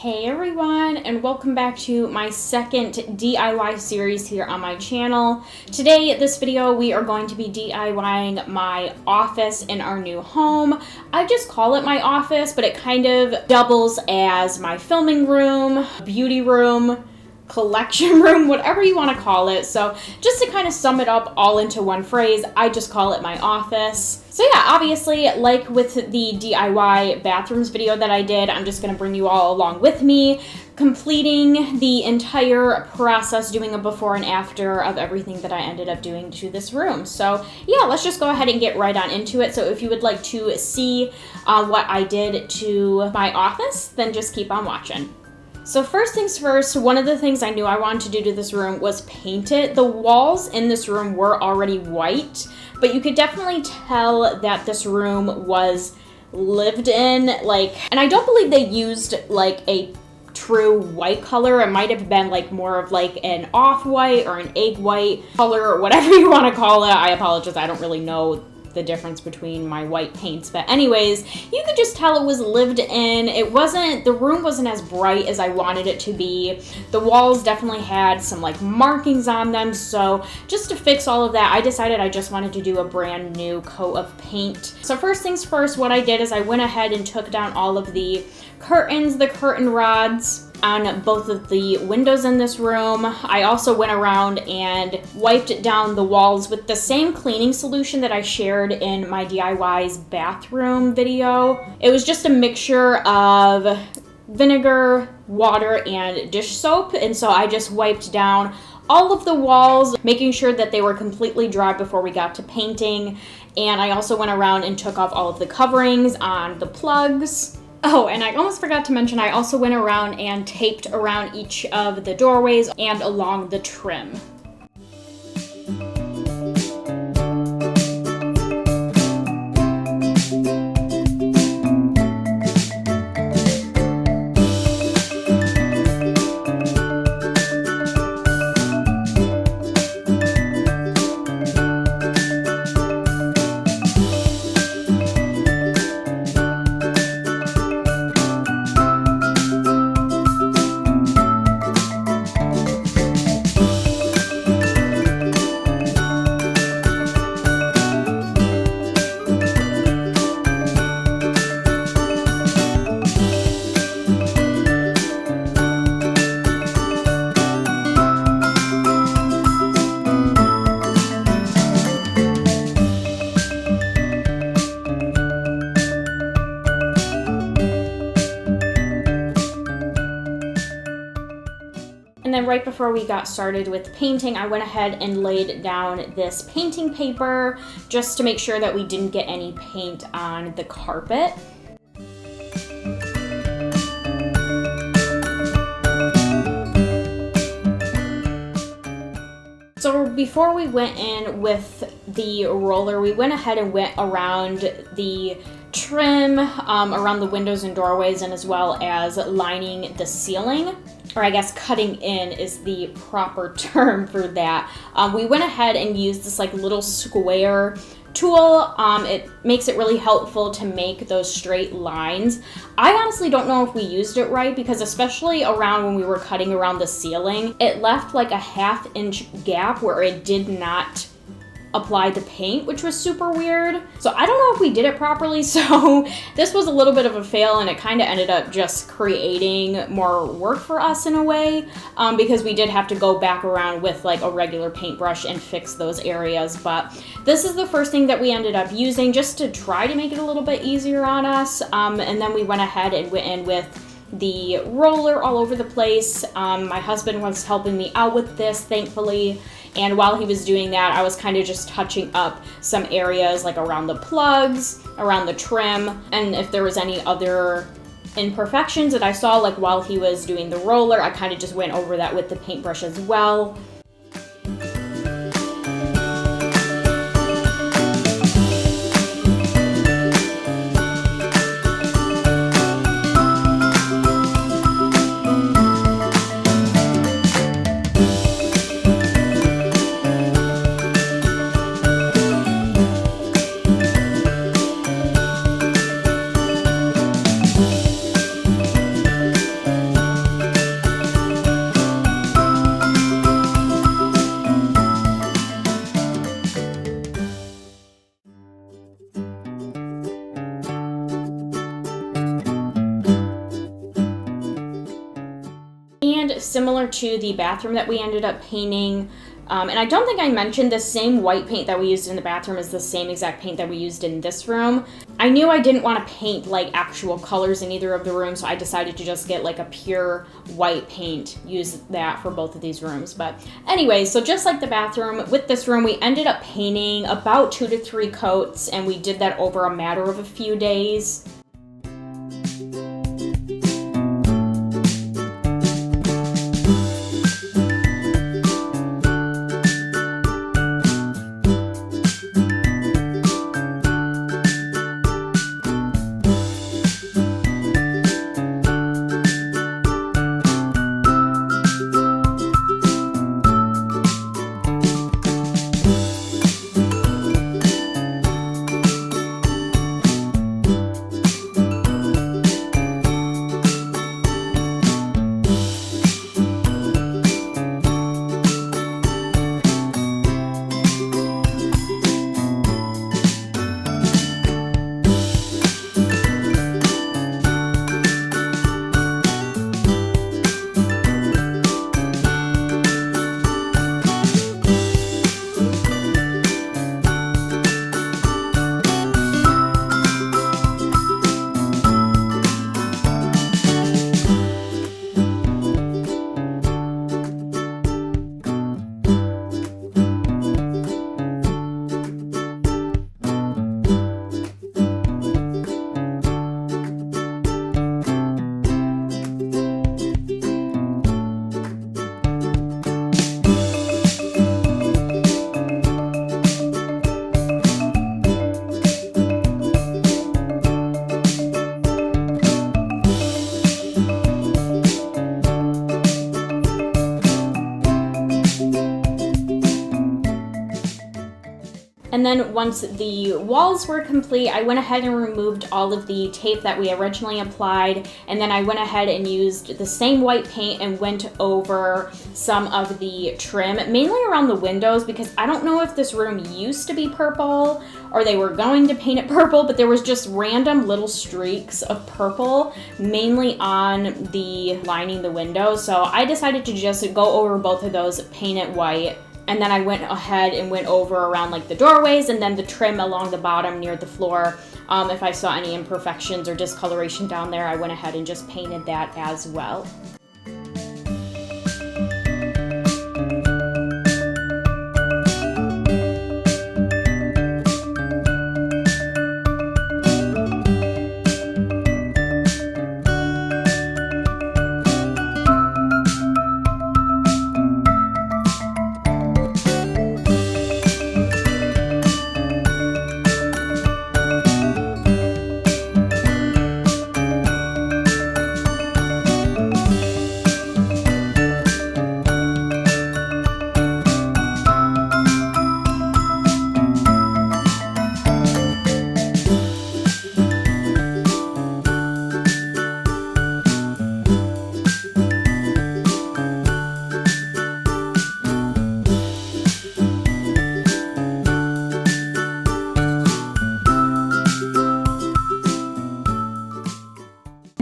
Hey everyone, and welcome back to my second DIY series here on my channel. Today, this video, we are going to be DIYing my office in our new home. I just call it my office, but it kind of doubles as my filming room, beauty room, collection room, whatever you want to call it. So just to kind of sum it up all into one phrase, I just call it my office. So yeah, obviously, like with the DIY bathrooms video that I did, I'm just going to bring you all along with me, completing the entire process, doing a before and after of everything that I ended up doing to this room. So yeah, let's just go ahead and get right on into it. So if you would like to see what I did to my office, then just keep on watching. So first things first, one of the things I knew I wanted to do to this room was paint it. The walls in this room were already white, but you could definitely tell that this room was lived in, and I don't believe they used like a true white color. It might have been like more of like an off-white or an egg white color or whatever you want to call it. I apologize, I don't really know the difference between my white paints, but anyways, you could just tell it was lived in. The room wasn't as bright as I wanted it to be. The walls definitely had some like markings on them, so just to fix all of that, I decided I just wanted to do a brand new coat of paint. So first things first, what I did is I went ahead and took down all of the curtains, the curtain rods on both of the windows in this room. I also went around and wiped down the walls with the same cleaning solution that I shared in my DIY's bathroom video. It was just a mixture of vinegar, water, and dish soap, and so I just wiped down all of the walls, making sure that they were completely dry before we got to painting. And I also went around and took off all of the coverings on the plugs. Oh, and I almost forgot to mention, I also went around and taped around each of the doorways and along the trim. And then right before we got started with painting, I went ahead and laid down this painting paper just to make sure that we didn't get any paint on the carpet. So before we went in with the roller, we went ahead and went around the trim, around the windows and doorways, and as well as lining the ceiling. Or I guess cutting in is the proper term for that. We went ahead and used this like little square tool. It makes it really helpful to make those straight lines. I honestly don't know if we used it right, because especially around when we were cutting around the ceiling, it left like a 1/2 inch gap where it did not apply the paint, which was super weird. So I don't know if we did it properly, so this was a little bit of a fail, and it kind of ended up just creating more work for us in a way, because we did have to go back around with like a regular paintbrush and fix those areas. But this is the first thing that we ended up using just to try to make it a little bit easier on us, and then we went ahead and went in with the roller all over the place. My husband was helping me out with this, thankfully. And while he was doing that, I was kind of just touching up some areas like around the plugs, around the trim, and if there was any other imperfections that I saw, like while he was doing the roller, I kind of just went over that with the paintbrush as well. And similar to the bathroom that we ended up painting, and I don't think I mentioned the same white paint that we used in the bathroom is the same exact paint that we used in this room. I knew I didn't want to paint like actual colors in either of the rooms, so I decided to just get like a pure white paint, use that for both of these rooms. But anyway, so just like the bathroom, with this room, we ended up painting about 2 to 3 coats, and we did that over a matter of a few days. And then once the walls were complete, I went ahead and removed all of the tape that we originally applied, and then I went ahead and used the same white paint and went over some of the trim, mainly around the windows, because I don't know if this room used to be purple or they were going to paint it purple, but there was just random little streaks of purple, mainly on the lining the windows. So I decided to just go over both of those, paint it white. And then I went ahead and went over around like the doorways and then the trim along the bottom near the floor. If I saw any imperfections or discoloration down there, I went ahead and just painted that as well.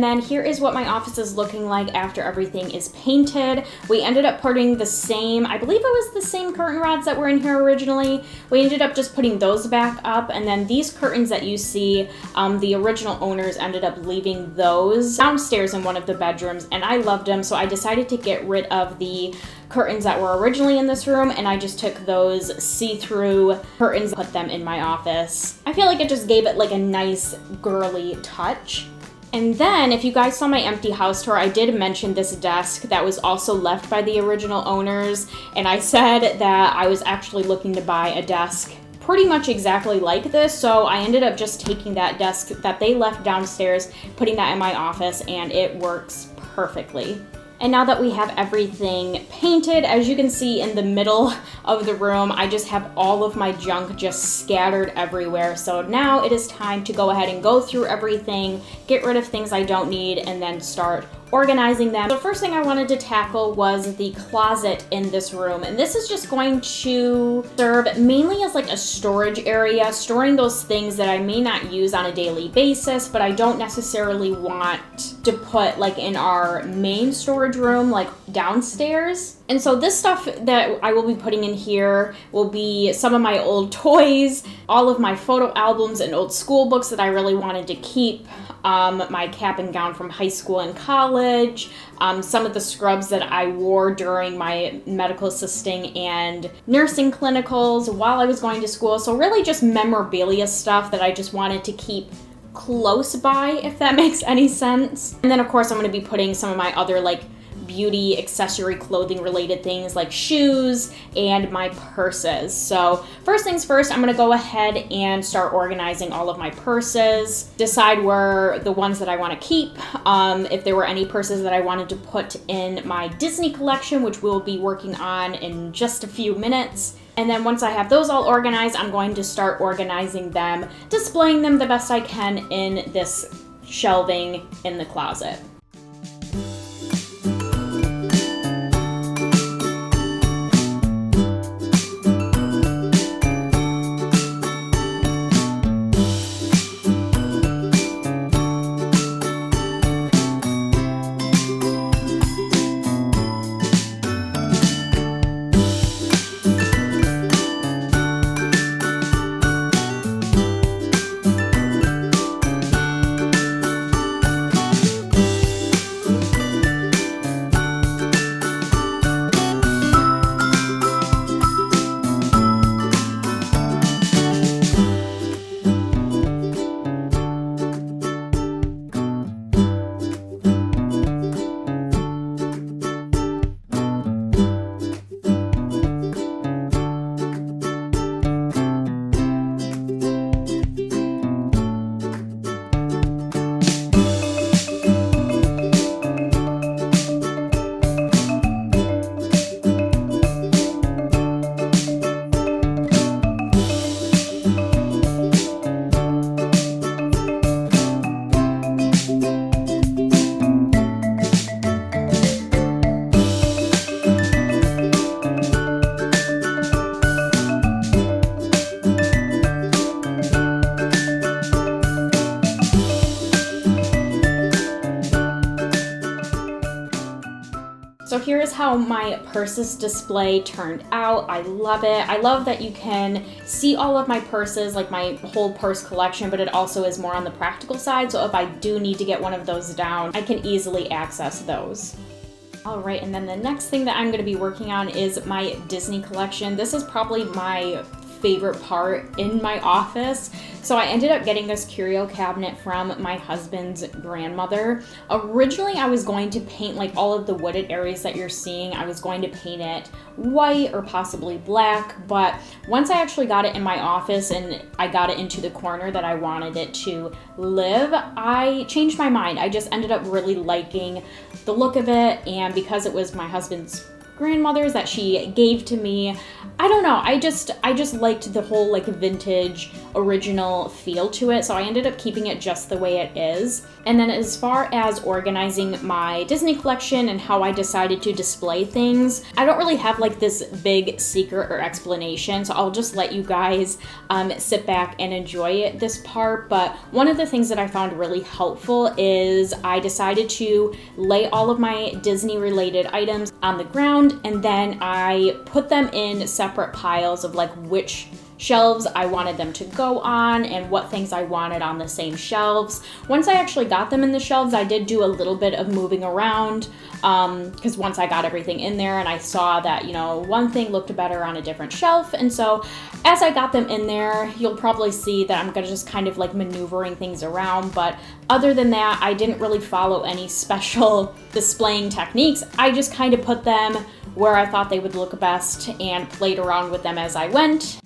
And then here is what my office is looking like after everything is painted. We ended up putting the same, I believe it was the same curtain rods that were in here originally. We ended up just putting those back up, and then these curtains that you see, the original owners ended up leaving those downstairs in one of the bedrooms, and I loved them, so I decided to get rid of the curtains that were originally in this room, and I just took those see-through curtains and put them in my office. I feel like it just gave it like a nice girly touch. And then, if you guys saw my empty house tour, I did mention this desk that was also left by the original owners, and I said that I was actually looking to buy a desk pretty much exactly like this, so I ended up just taking that desk that they left downstairs, putting that in my office, and it works perfectly. And now that we have everything painted, as you can see in the middle of the room, I just have all of my junk just scattered everywhere. So now it is time to go ahead and go through everything, get rid of things I don't need, and then start organizing them. The first thing I wanted to tackle was the closet in this room, and this is just going to serve mainly as like a storage area, storing those things that I may not use on a daily basis, but I don't necessarily want to put like in our main storage room, like downstairs. And so this stuff that I will be putting in here will be some of my old toys, all of my photo albums and old school books that I really wanted to keep, my cap and gown from high school and college, some of the scrubs that I wore during my medical assisting and nursing clinicals while I was going to school. So really just memorabilia stuff that I just wanted to keep close by, if that makes any sense. And then of course I'm going to be putting some of my other like beauty, accessory, clothing related things like shoes and my purses. So first things first, I'm going to go ahead and start organizing all of my purses, decide where the ones that I want to keep, if there were any purses that I wanted to put in my Disney collection, which we'll be working on in just a few minutes. And then once I have those all organized, I'm going to start organizing them, displaying them the best I can in this shelving in the closet. So here is how my purses display turned out. I love it. I love that you can see all of my purses, like my whole purse collection, but it also is more on the practical side. So if I do need to get one of those down, I can easily access those. All right, and then the next thing that I'm going to be working on is my Disney collection. This is probably my favorite part in my office. So I ended up getting this curio cabinet from my husband's grandmother. Originally, I was going to paint like all of the wooded areas that you're seeing. I was going to paint it white or possibly black, but once I actually got it in my office and I got it into the corner that I wanted it to live, I changed my mind. I just ended up really liking the look of it, and because it was my husband's grandmother's that she gave to me, I don't know, I just liked the whole like vintage original feel to it, so I ended up keeping it just the way it is. And then as far as organizing my Disney collection and how I decided to display things, I don't really have like this big secret or explanation, so I'll just let you guys sit back and enjoy this part. But one of the things that I found really helpful is I decided to lay all of my Disney related items on the ground, and then I put them in separate piles of like which shelves I wanted them to go on and what things I wanted on the same shelves. Once I actually got them in the shelves, I did do a little bit of moving around because once I got everything in there and I saw that, you know, one thing looked better on a different shelf. And so as I got them in there, you'll probably see that I'm gonna just kind of like maneuvering things around. But other than that, I didn't really follow any special displaying techniques. I just kind of put them where I thought they would look best and played around with them as I went.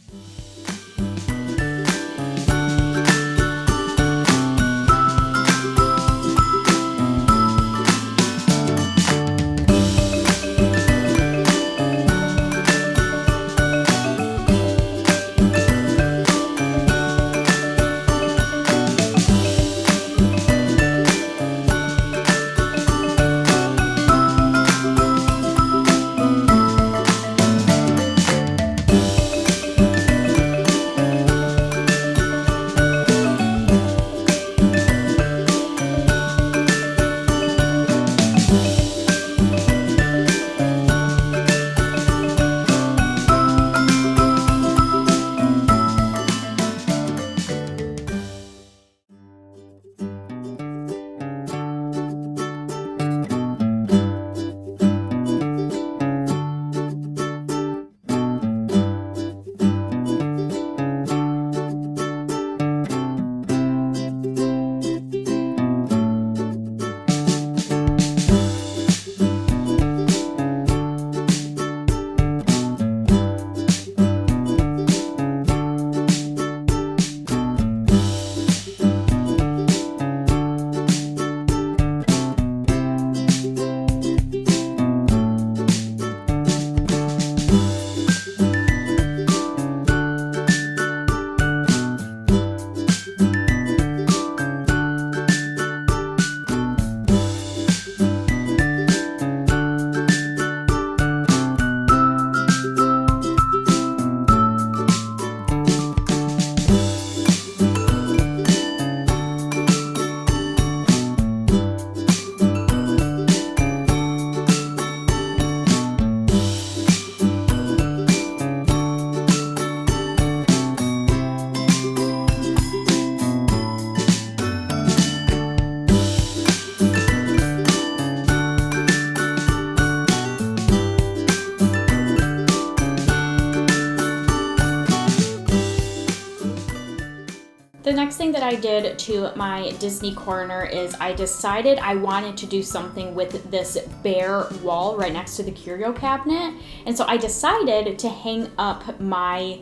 I did to my Disney corner is I decided I wanted to do something with this bare wall right next to the curio cabinet. And so I decided to hang up my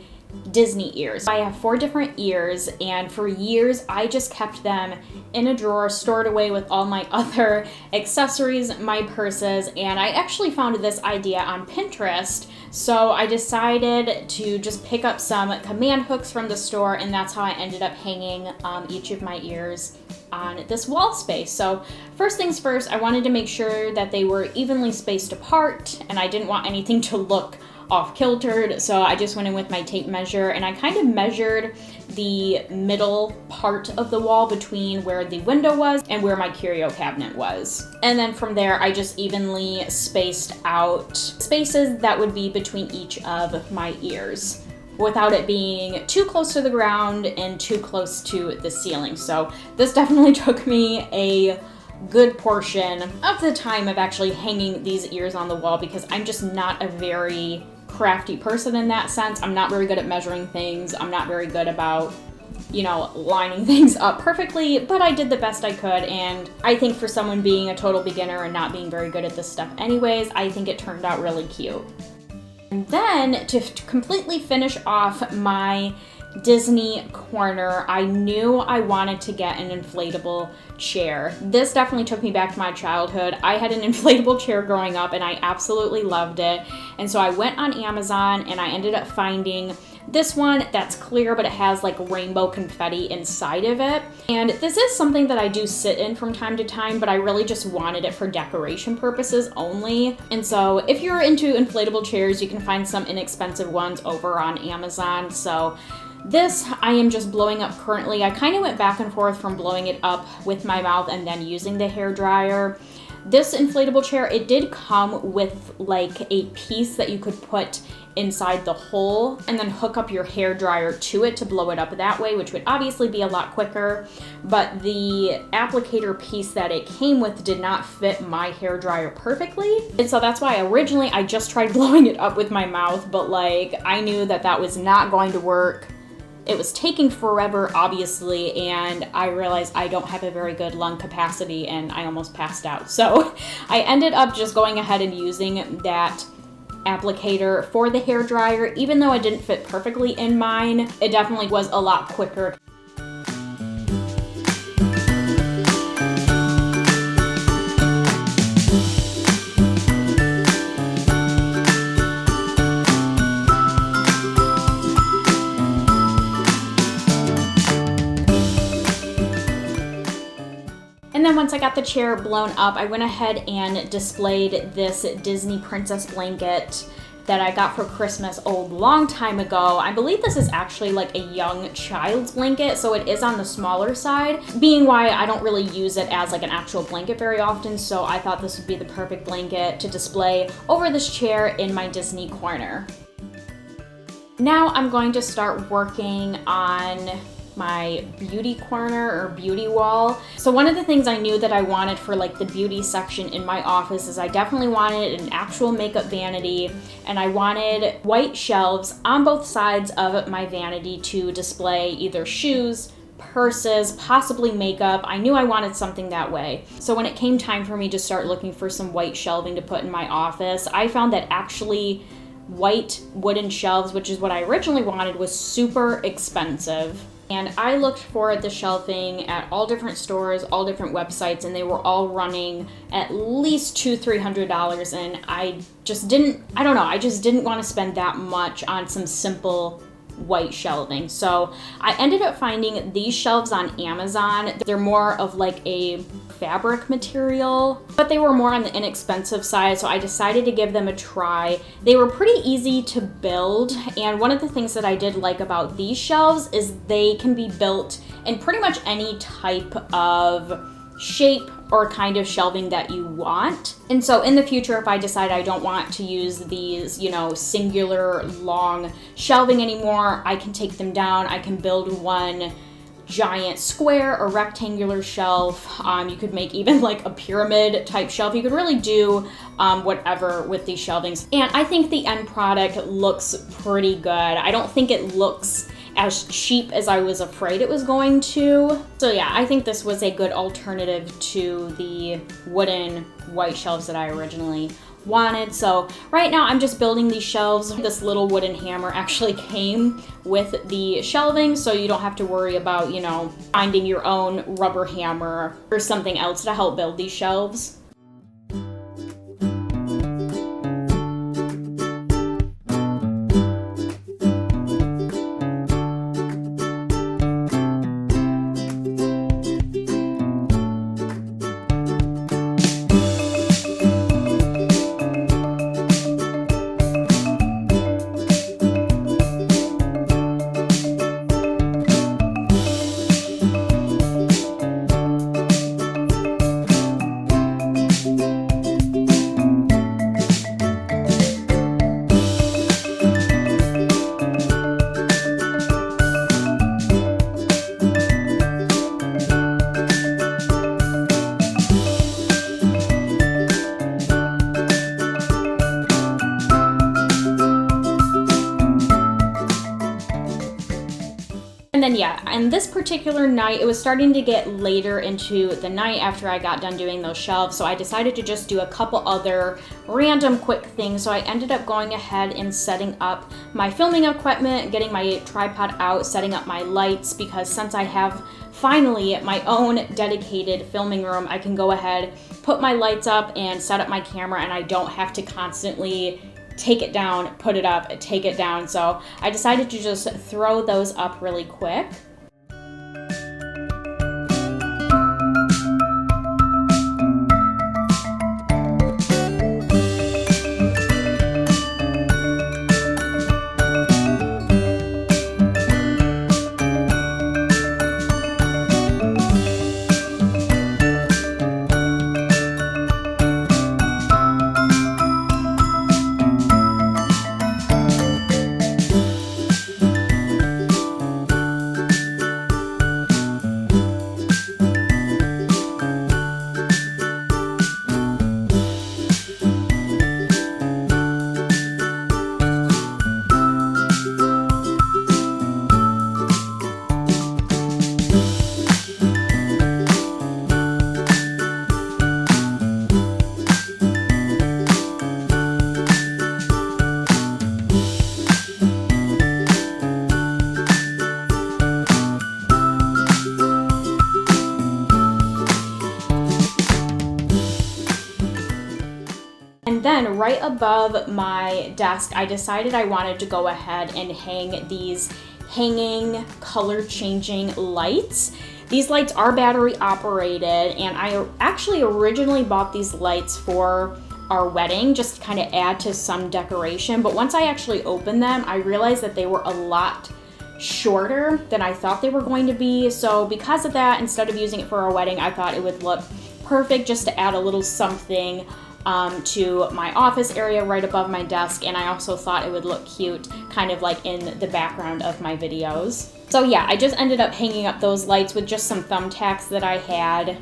Disney ears. I have 4 different ears, and for years I just kept them in a drawer stored away with all my other accessories, my purses, and I actually found this idea on Pinterest. So I decided to just pick up some command hooks from the store, and that's how I ended up hanging each of my ears on this wall space. So first things first, I wanted to make sure that they were evenly spaced apart, and I didn't want anything to look off-kiltered, so I just went in with my tape measure and I kind of measured the middle part of the wall between where the window was and where my curio cabinet was. And then from there, I just evenly spaced out spaces that would be between each of my ears, without it being too close to the ground and too close to the ceiling. So this definitely took me a good portion of the time of actually hanging these ears on the wall, because I'm just not a very crafty person in that sense. I'm not very good at measuring things. I'm not very good about, lining things up perfectly, but I did the best I could, and I think for someone being a total beginner and not being very good at this stuff anyways, I think it turned out really cute. And then to completely finish off my Disney corner, I knew I wanted to get an inflatable chair. This definitely took me back to my childhood. I had an inflatable chair growing up and I absolutely loved it. And so I went on Amazon and I ended up finding this one that's clear, but it has like rainbow confetti inside of it. And this is something that I do sit in from time to time, but I really just wanted it for decoration purposes only. And so if you're into inflatable chairs, you can find some inexpensive ones over on Amazon. So this I am just blowing up currently. I kind of went back and forth from blowing it up with my mouth and then using the hair dryer. This inflatable chair, it did come with like a piece that you could put inside the hole and then hook up your hair dryer to it to blow it up that way, which would obviously be a lot quicker. But the applicator piece that it came with did not fit my hair dryer perfectly. And so that's why originally I just tried blowing it up with my mouth, but like I knew that that was not going to work. It was taking forever, obviously, and I realized I don't have a very good lung capacity and I almost passed out. So I ended up just going ahead and using that applicator for the hair dryer. Even though it didn't fit perfectly in mine, it definitely was a lot quicker. And then once I got the chair blown up, I went ahead and displayed this Disney princess blanket that I got for Christmas a long time ago. I believe this is actually like a young child's blanket, so it is on the smaller side, being why I don't really use it as like an actual blanket very often, so I thought this would be the perfect blanket to display over this chair in my Disney corner. Now I'm going to start working on my beauty corner or beauty wall. So one of the things I knew that I wanted for like the beauty section in my office is I definitely wanted an actual makeup vanity, and I wanted white shelves on both sides of my vanity to display either shoes, purses, possibly makeup. I knew I wanted something that way. So when it came time for me to start looking for some white shelving to put in my office, I found that actually white wooden shelves, which is what I originally wanted, was super expensive. And I looked for the shelving at all different stores, all different websites, and they were all running at least $200-300, and I just didn't want to spend that much on some simple white shelving. So I ended up finding these shelves on Amazon. They're more of like a fabric material, but they were more on the inexpensive side, so I decided to give them a try. They were pretty easy to build, and one of the things that I did like about these shelves is they can be built in pretty much any type of shape or kind of shelving that you want. And so in the future, if I decide I don't want to use these, singular long shelving anymore, I can take them down. I can build one giant square or rectangular shelf. You could make even like a pyramid type shelf. You could really do whatever with these shelvings. And I think the end product looks pretty good. I don't think it looks as cheap as I was afraid it was going to. So yeah, I think this was a good alternative to the wooden white shelves that I originally wanted. So right now I'm just building these shelves. This little wooden hammer actually came with the shelving, so you don't have to worry about, you know, finding your own rubber hammer or something else to help build these shelves. And then yeah, and this particular night, it was starting to get later into the night after I got done doing those shelves, so I decided to just do a couple other random quick things. So I ended up going ahead and setting up my filming equipment, getting my tripod out, setting up my lights, because since I have finally my own dedicated filming room, I can go ahead, put my lights up and set up my camera, and I don't have to constantly take it down, put it up, take it down. So I decided to just throw those up really quick. And then right above my desk, I decided I wanted to go ahead and hang these hanging color changing lights. These lights are battery operated, and I actually originally bought these lights for our wedding just to kind of add to some decoration. But once I actually opened them, I realized that they were a lot shorter than I thought they were going to be. So because of that, instead of using it for our wedding, I thought it would look perfect just to add a little something to my office area right above my desk, and I also thought it would look cute kind of like in the background of my videos. So yeah, I just ended up hanging up those lights with just some thumbtacks that I had.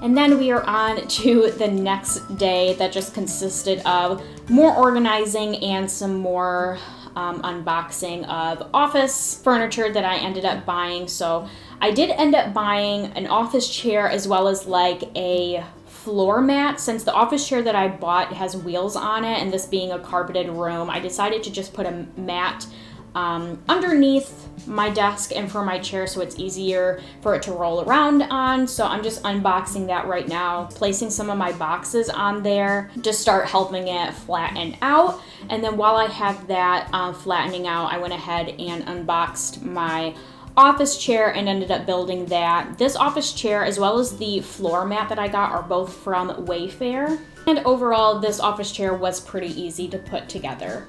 And then we are on to the next day that just consisted of more organizing and some more unboxing of office furniture that I ended up buying. So I did end up buying an office chair as well as like a floor mat. Since the office chair that I bought has wheels on it, and this being a carpeted room, I decided to just put a mat underneath my desk and for my chair so it's easier for it to roll around on. So I'm just unboxing that right now, placing some of my boxes on there to start helping it flatten out. And then while I have that flattening out, I went ahead and unboxed my office chair and ended up building that. This office chair as well as the floor mat that I got are both from Wayfair. And overall, this office chair was pretty easy to put together.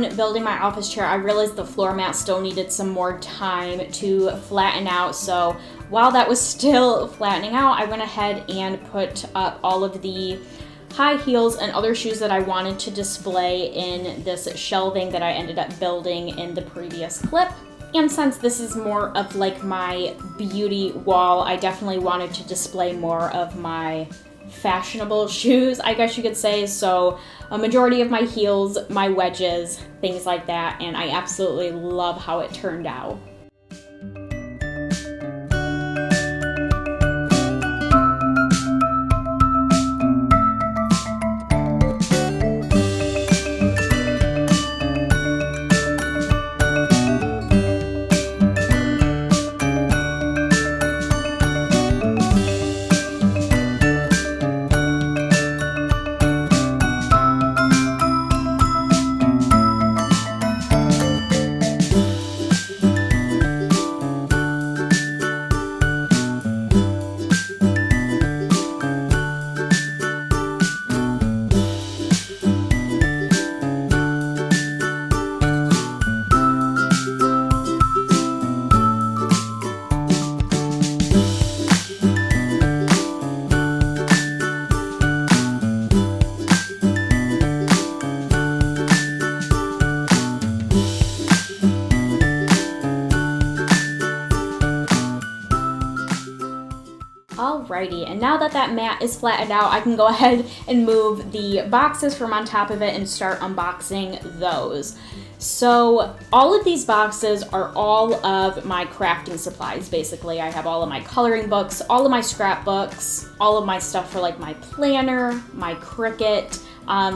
done building my office chair, I realized the floor mat still needed some more time to flatten out. So while that was still flattening out, I went ahead and put up all of the high heels and other shoes that I wanted to display in this shelving that I ended up building in the previous clip. And since this is more of like my beauty wall, I definitely wanted to display more of my fashionable shoes, I guess you could say. So a majority of my heels, my wedges, things like that, and I absolutely love how it turned out. Alrighty, and now that that mat is flattened out, I can go ahead and move the boxes from on top of it and start unboxing those. So all of these boxes are all of my crafting supplies, basically. I have all of my coloring books, all of my scrapbooks, all of my stuff for like my planner, my Cricut,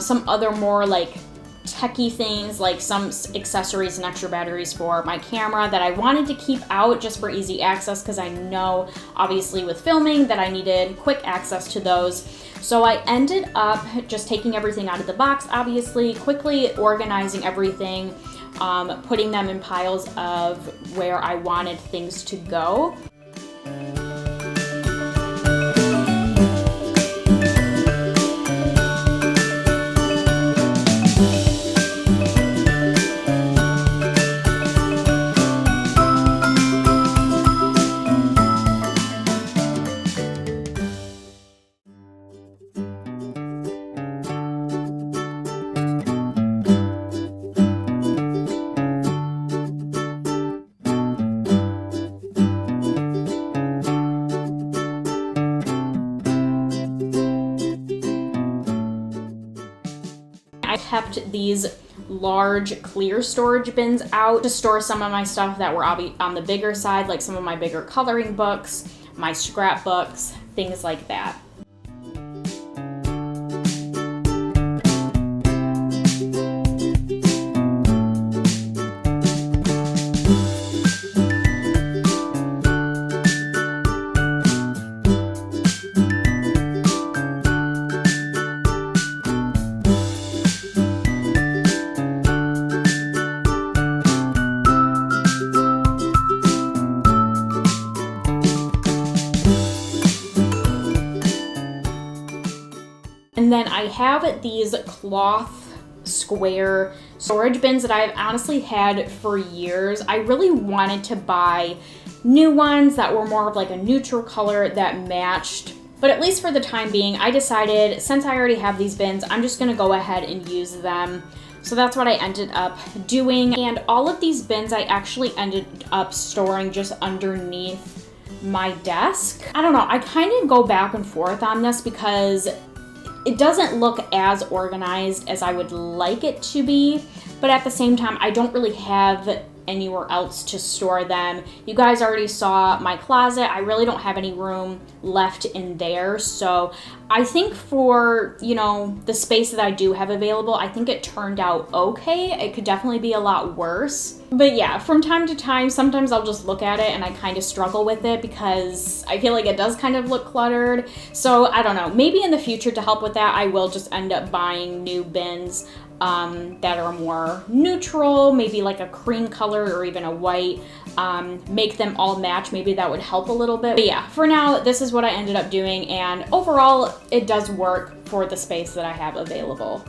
some other more like techie things, like some accessories and extra batteries for my camera that I wanted to keep out just for easy access, because I know obviously with filming that I needed quick access to those. So I ended up just taking everything out of the box, obviously, quickly organizing everything, putting them in piles of where I wanted things to go. I kept these large clear storage bins out to store some of my stuff that were on the bigger side, like some of my bigger coloring books, my scrapbooks, things like that. And then I have these cloth square storage bins that I've honestly had for years. I really wanted to buy new ones that were more of like a neutral color that matched. But at least for the time being, I decided since I already have these bins, I'm just gonna go ahead and use them. So that's what I ended up doing. And all of these bins I actually ended up storing just underneath my desk. I don't know, I kind of go back and forth on this because it doesn't look as organized as I would like it to be, but at the same time, I don't really have anywhere else to store them. You guys already saw my closet. I really don't have any room left in there. So I think for, you know, the space that I do have available, I think it turned out okay. It could definitely be a lot worse. But yeah, from time to time, sometimes I'll just look at it and I kind of struggle with it because I feel like it does kind of look cluttered. So I don't know, maybe in the future to help with that, I will just end up buying new bins that are more neutral, maybe like a cream color or even a white, make them all match. Maybe that would help a little bit. But yeah, for now, this is what I ended up doing, and overall, it does work for the space that I have available.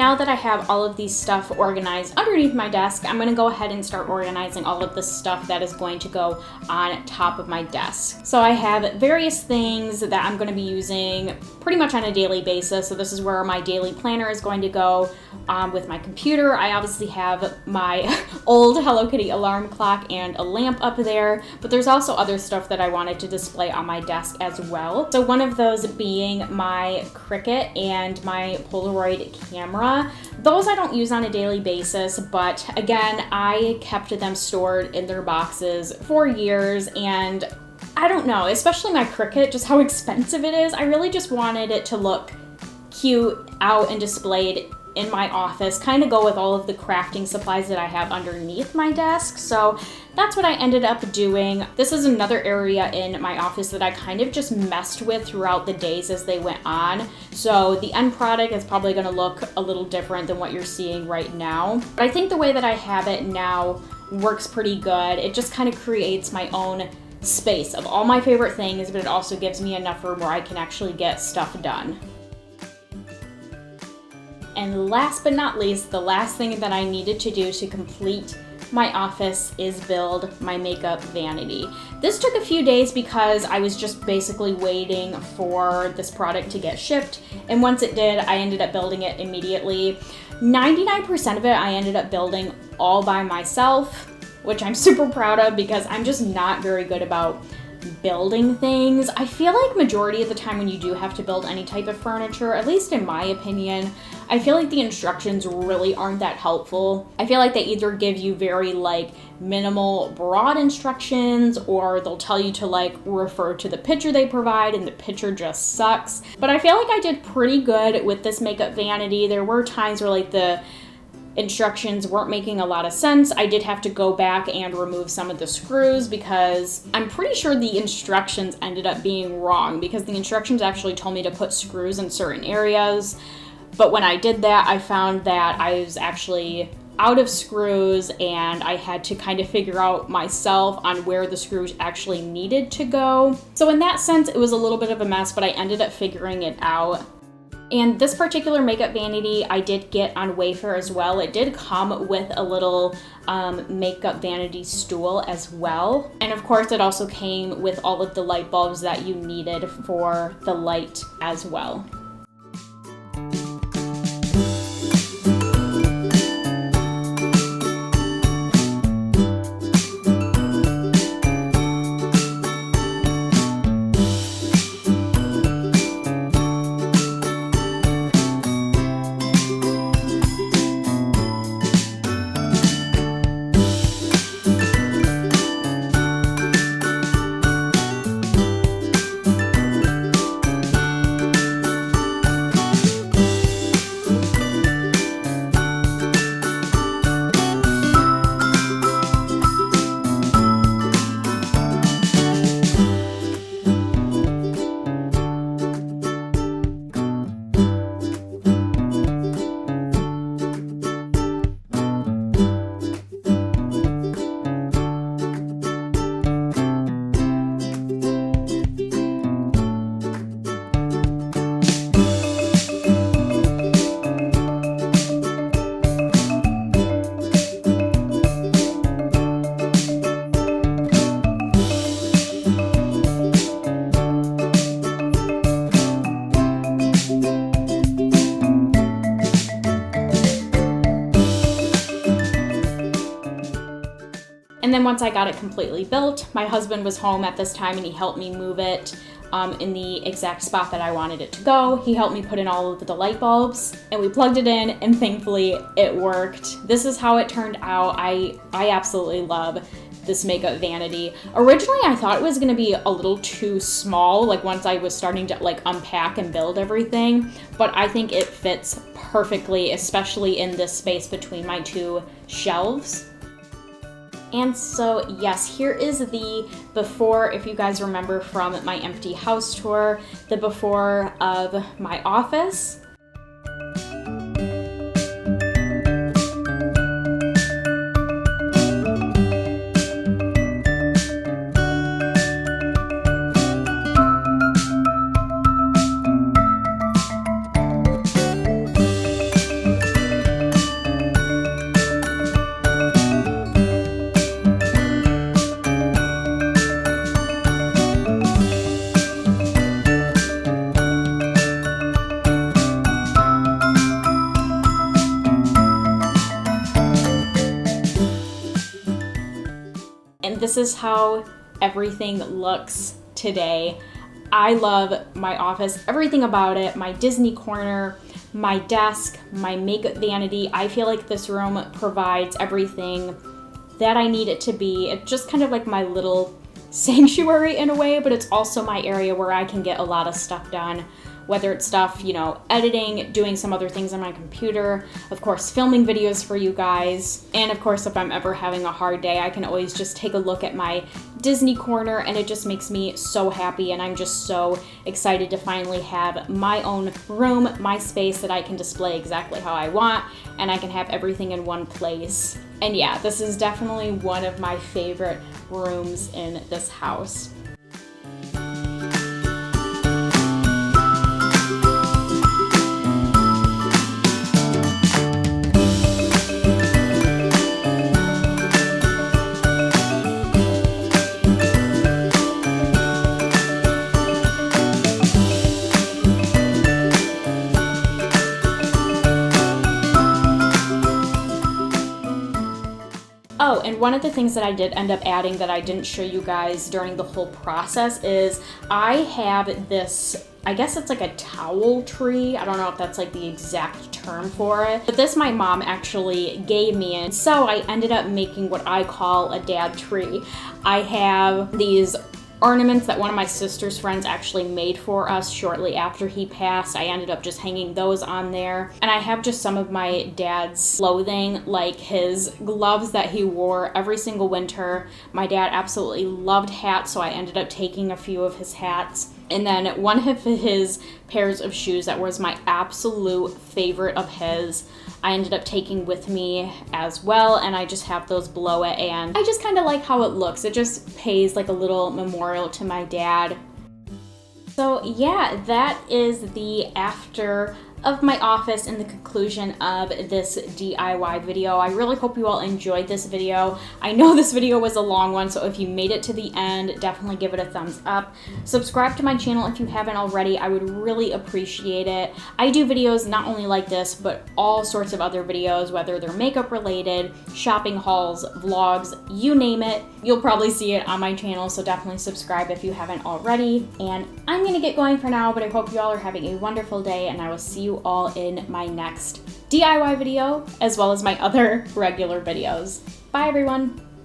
now that I have all of these stuff organized underneath my desk, I'm going to go ahead and start organizing all of the stuff that is going to go on top of my desk. So I have various things that I'm going to be using pretty much on a daily basis. So this is where my daily planner is going to go. With my computer, I obviously have my old Hello Kitty alarm clock and a lamp up there, but there's also other stuff that I wanted to display on my desk as well. So one of those being my Cricut and my Polaroid camera. Those I don't use on a daily basis, but again, I kept them stored in their boxes for years, and I don't know, especially my Cricut, just how expensive it is. I really just wanted it to look cute out and displayed in my office, kind of go with all of the crafting supplies that I have underneath my desk. So that's what I ended up doing. This is another area in my office that I kind of just messed with throughout the days as they went on. So the end product is probably gonna look a little different than what you're seeing right now. But I think the way that I have it now works pretty good. It just kind of creates my own space of all my favorite things, but it also gives me enough room where I can actually get stuff done. And last but not least, the last thing that I needed to do to complete my office is build my makeup vanity. This took a few days because I was just basically waiting for this product to get shipped. And once it did, I ended up building it immediately. 99% of it I ended up building all by myself, which I'm super proud of because I'm just not very good about building things. I feel like majority of the time when you do have to build any type of furniture, at least in my opinion, I feel like the instructions really aren't that helpful. I feel like they either give you very like minimal broad instructions, or they'll tell you to like refer to the picture they provide and the picture just sucks. But I feel like I did pretty good with this makeup vanity. There were times where like the instructions weren't making a lot of sense. I did have to go back and remove some of the screws because I'm pretty sure the instructions ended up being wrong, because the instructions actually told me to put screws in certain areas. But when I did that, I found that I was actually out of screws and I had to kind of figure out myself on where the screws actually needed to go. So in that sense, it was a little bit of a mess, but I ended up figuring it out. And this particular makeup vanity I did get on Wayfair as well. It did come with a little makeup vanity stool as well. And of course it also came with all of the light bulbs that you needed for the light as well. And then once I got it completely built, my husband was home at this time and he helped me move it in the exact spot that I wanted it to go. He helped me put in all of the light bulbs and we plugged it in and thankfully it worked. This is how it turned out. I absolutely love this makeup vanity. Originally, I thought it was gonna be a little too small, like once I was starting to like unpack and build everything, but I think it fits perfectly, especially in this space between my two shelves. And so yes, here is the before, if you guys remember from my empty house tour, the before of my office. and this is how everything looks today. I love my office, everything about it, my Disney corner, my desk, my makeup vanity. I feel like this room provides everything that I need it to be. It's just kind of like my little sanctuary in a way, but it's also my area where I can get a lot of stuff done, whether it's stuff, you know, editing, doing some other things on my computer, of course, filming videos for you guys. And of course, if I'm ever having a hard day, I can always just take a look at my Disney corner, and it just makes me so happy. And I'm just so excited to finally have my own room, my space that I can display exactly how I want, and I can have everything in one place. And yeah, this is definitely one of my favorite rooms in this house. Oh, and one of the things that I did end up adding that I didn't show you guys during the whole process is I have this, I guess it's like a towel tree. I don't know if that's like the exact term for it, but this my mom actually gave me, and so I ended up making what I call a dad tree. I have these ornaments that one of my sister's friends actually made for us shortly after he passed. I ended up just hanging those on there. And I have just some of my dad's clothing, like his gloves that he wore every single winter. My dad absolutely loved hats, so I ended up taking a few of his hats. And then one of his pairs of shoes that was my absolute favorite of his, I ended up taking with me as well, and I just have those below it, and I just kind of like how it looks. It just pays like a little memorial to my dad. So yeah, that is the after of my office and the conclusion of this DIY video. I really hope you all enjoyed this video. I know this video was a long one, so if you made it to the end, definitely give it a thumbs up. Subscribe to my channel if you haven't already. I would really appreciate it. I do videos not only like this, but all sorts of other videos, whether they're makeup related, shopping hauls, vlogs, you name it. You'll probably see it on my channel, so definitely subscribe if you haven't already. And I'm gonna get going for now, but I hope you all are having a wonderful day, and I will see you all in my next DIY video, as well as my other regular videos. Bye everyone!